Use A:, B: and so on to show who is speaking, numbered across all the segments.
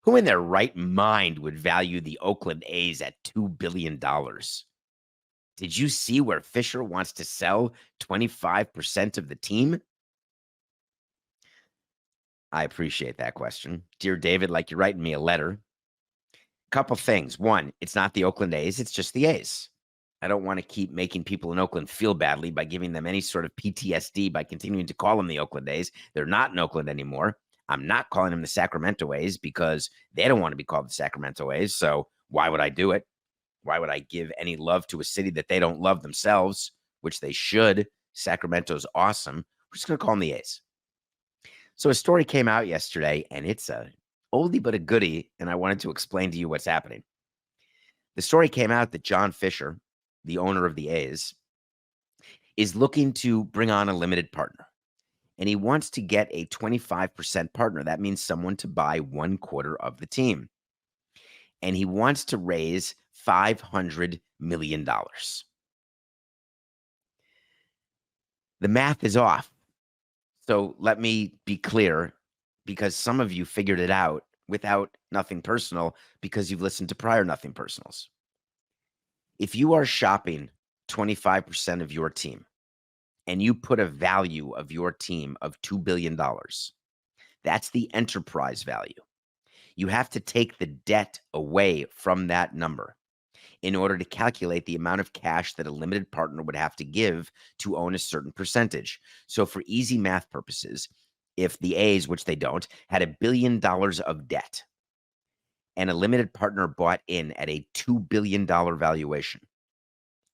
A: Who in their right mind would value the Oakland A's at $2 billion? Did you see where Fisher wants to sell 25% of the team? I appreciate that question. Dear David, like you're writing me a letter. Couple things. One, it's not the Oakland A's, it's just the A's. I don't want to keep making people in Oakland feel badly by giving them any sort of PTSD by continuing to call them the Oakland A's. They're not in Oakland anymore. I'm not calling them the Sacramento A's because they don't want to be called the Sacramento A's. So why would I do it? Why would I give any love to a city that they don't love themselves, which they should? Sacramento's awesome. We're just going to call them the A's. So a story came out yesterday, and it's a oldie but a goodie, and I wanted to explain to you what's happening. The story came out that John Fisher, the owner of the A's, is looking to bring on a limited partner, and he wants to get a 25% partner. That means someone to buy 1/4 of the team, and he wants to raise $500 million. The math is off. So let me be clear, because some of you figured it out without Nothing Personal because you've listened to prior Nothing Personals. If you are shopping 25% of your team and you put a value of your team of $2 billion, that's the enterprise value. You have to take the debt away from that number in order to calculate the amount of cash that a limited partner would have to give to own a certain percentage. So for easy math purposes, if the A's, which they don't, had $1 billion of debt and a limited partner bought in at a $2 billion valuation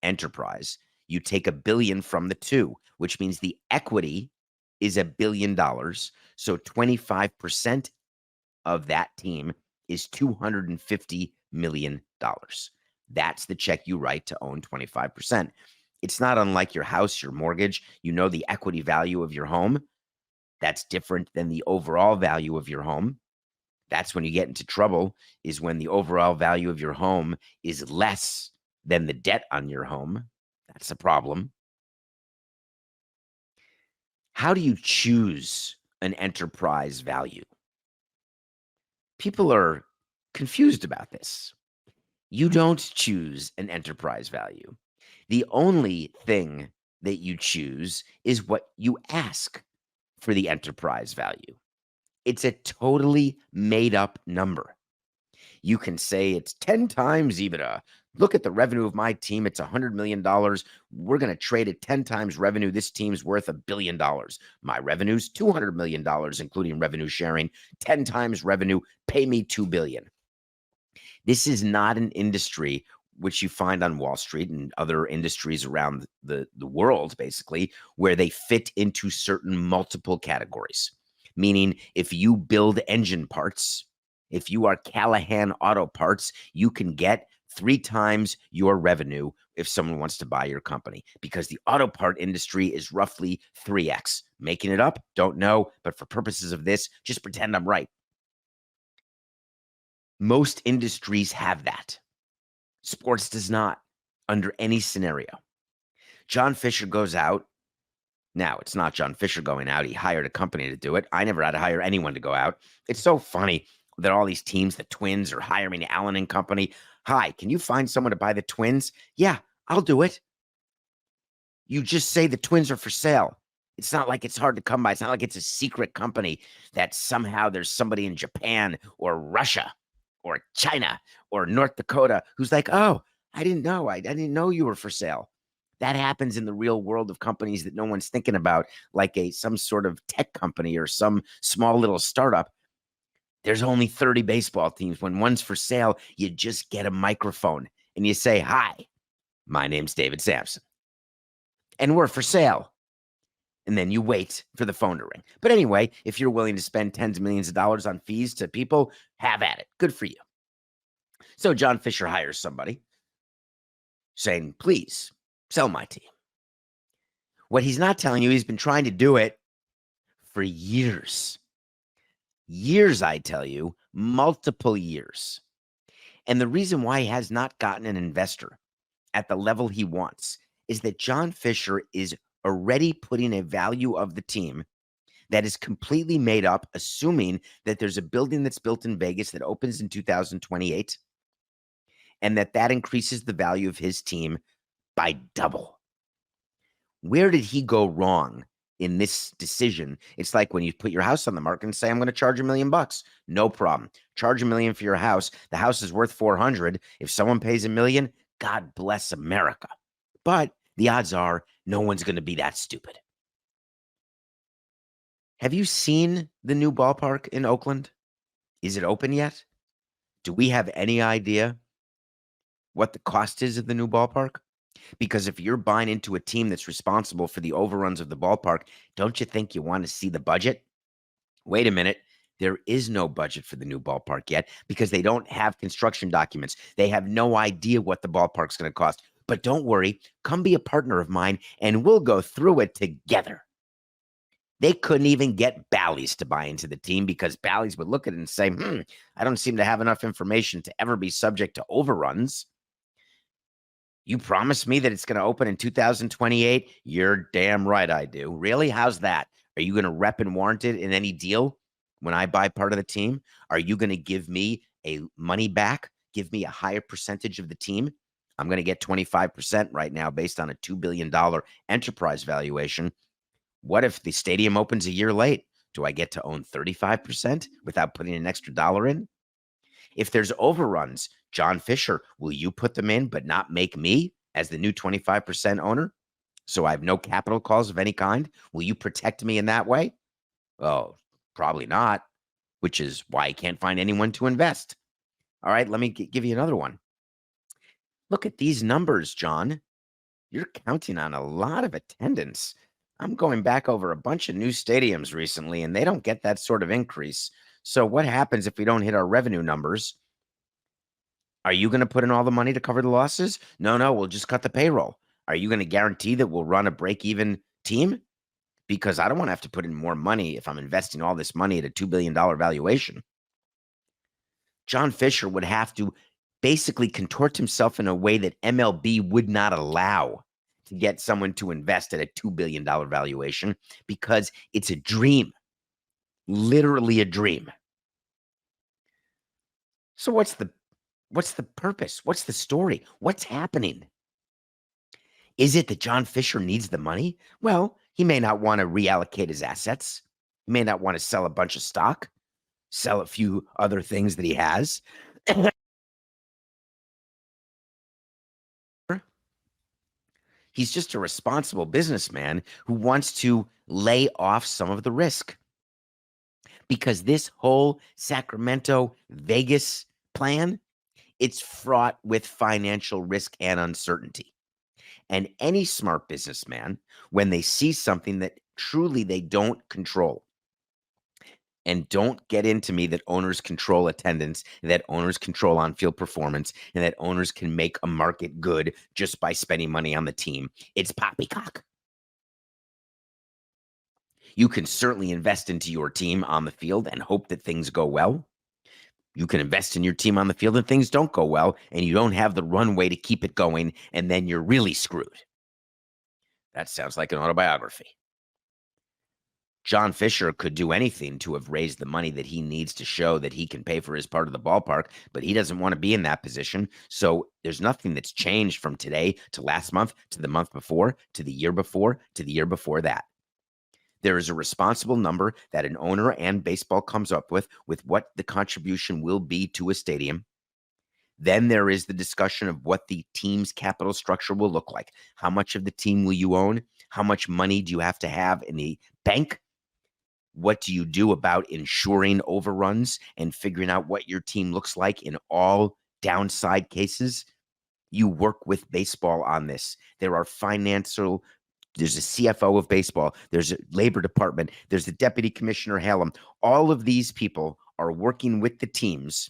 A: enterprise, you take $1 billion from the two, which means the equity is $1 billion. So 25% of that team is $250 million. That's the check you write to own 25%. It's not unlike your house, your mortgage. You know the equity value of your home. That's different than the overall value of your home. That's when you get into trouble, is when the overall value of your home is less than the debt on your home. That's a problem. How do you choose an enterprise value? People are confused about this. You don't choose an enterprise value. The only thing that you choose is what you ask for the enterprise value. It's a totally made up number. You can say it's 10 times EBITDA. Look at the revenue of my team. It's $100 million. We're going to trade at 10 times revenue. This team's worth $1 billion. My revenue's $200 million, including revenue sharing. 10 times revenue. Pay me $2 billion. This is not an industry which you find on Wall Street and other industries around the world, basically, where they fit into certain multiple categories. Meaning, if you build engine parts, if you are Callahan Auto Parts, you can get 3 times your revenue if someone wants to buy your company, because the auto part industry is roughly 3x. Making it up? Don't know. But for purposes of this, just pretend I'm right. Most industries have that. Sports does not, under any scenario. John Fisher goes out. Now, it's not John Fisher going out. He hired a company to do it. I never had to hire anyone to go out. It's so funny that all these teams, the Twins, are hiring Allen and Company. Hi, can you find someone to buy the Twins? Yeah, I'll do it. You just say the Twins are for sale. It's not like it's hard to come by. It's not like it's a secret company that somehow there's somebody in Japan or Russia or China or North Dakota who's like, oh, I didn't know. I didn't know you were for sale. That happens in the real world of companies that no one's thinking about, like some sort of tech company or some small little startup. There's only 30 baseball teams. When one's for sale, you just get a microphone and you say, hi, my name's David Samson, and we're for sale. And then you wait for the phone to ring. But anyway, if you're willing to spend tens of millions of dollars on fees to people, have at it. Good for you. So John Fisher hires somebody saying, please sell my team. What he's not telling you, he's been trying to do it for years. Years, I tell you, multiple years. And the reason why he has not gotten an investor at the level he wants is that John Fisher is already putting a value of the team that is completely made up, assuming that there's a building that's built in Vegas that opens in 2028 and that increases the value of his team by double. Where did he go wrong in this decision? It's like when you put your house on the market and say, I'm going to charge $1 million. No problem. Charge $1 million for your house. The house is worth 400. If someone pays $1 million, God bless America. But the odds are no one's going to be that stupid. Have you seen the new ballpark in Oakland? Is it open yet? Do we have any idea what the cost is of the new ballpark? Because if you're buying into a team that's responsible for the overruns of the ballpark, don't you think you want to see the budget? Wait a minute. There is no budget for the new ballpark yet because they don't have construction documents. They have no idea what the ballpark's going to cost. But don't worry, come be a partner of mine and we'll go through it together. They couldn't even get Bally's to buy into the team because Bally's would look at it and say, I don't seem to have enough information to ever be subject to overruns. You promised me that it's going to open in 2028? You're damn right I do. Really? How's that? Are you going to rep and warrant it in any deal when I buy part of the team? Are you going to give me a money back? Give me a higher percentage of the team? I'm going to get 25% right now based on a $2 billion enterprise valuation. What if the stadium opens a year late? Do I get to own 35% without putting an extra dollar in? If there's overruns, John Fisher, will you put them in but not make me as the new 25% owner? So I have no capital calls of any kind? Will you protect me in that way? Oh, probably not, which is why I can't find anyone to invest. All right, let me give you another one. Look at these numbers, John. You're counting on a lot of attendance. I'm going back over a bunch of new stadiums recently, and they don't get that sort of increase. So what happens if we don't hit our revenue numbers? Are you going to put in all the money to cover the losses? No, we'll just cut the payroll. Are you going to guarantee that we'll run a break-even team? Because I don't want to have to put in more money if I'm investing all this money at a $2 billion valuation. John Fisher would have to basically contort himself in a way that MLB would not allow to get someone to invest at a $2 billion valuation because it's a dream, literally a dream. So what's the purpose? What's the story? What's happening? Is it that John Fisher needs the money? Well, he may not want to reallocate his assets. He may not want to sell a bunch of stock, sell a few other things that he has. He's just a responsible businessman who wants to lay off some of the risk. Because this whole Sacramento Vegas plan, it's fraught with financial risk and uncertainty. And any smart businessman, when they see something that truly they don't control, and don't get into me that owners control attendance, that owners control on-field performance, and that owners can make a market good just by spending money on the team. It's poppycock. You can certainly invest into your team on the field and hope that things go well. You can invest in your team on the field and things don't go well, and you don't have the runway to keep it going, and then you're really screwed. That sounds like an autobiography. John Fisher could do anything to have raised the money that he needs to show that he can pay for his part of the ballpark, but he doesn't want to be in that position. So there's nothing that's changed from today to last month, to the month before, to the year before, to the year before that. There is a responsible number that an owner and baseball comes up with what the contribution will be to a stadium. Then there is the discussion of what the team's capital structure will look like. How much of the team will you own? How much money do you have to have in the bank? What do you do about ensuring overruns and figuring out what your team looks like in all downside cases? You work with baseball on this. There are financial, there's a CFO of baseball, there's a labor department, there's the deputy commissioner, Hallam. All of these people are working with the teams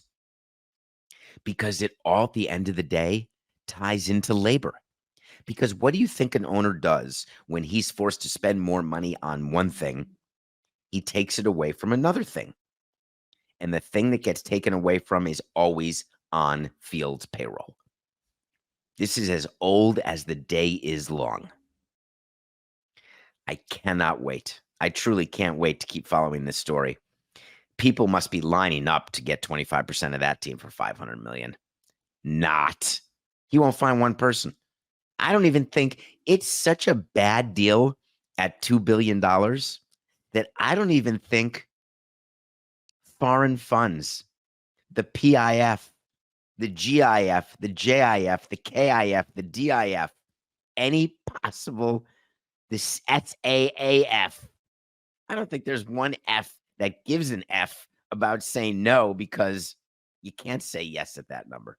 A: because it all, at the end of the day, ties into labor. Because what do you think an owner does when he's forced to spend more money on one thing? He takes it away from another thing. And the thing that gets taken away from is always on field payroll. This is as old as the day is long. I cannot wait. I truly can't wait to keep following this story. People must be lining up to get 25% of that team for 500 million. Not. He won't find one person. I don't even think it's such a bad deal at $2 billion that I don't even think foreign funds, the PIF, the GIF, the JIF, the KIF, the DIF, any possible, this SAAF. I don't think there's one F that gives an F about saying no because you can't say yes at that number.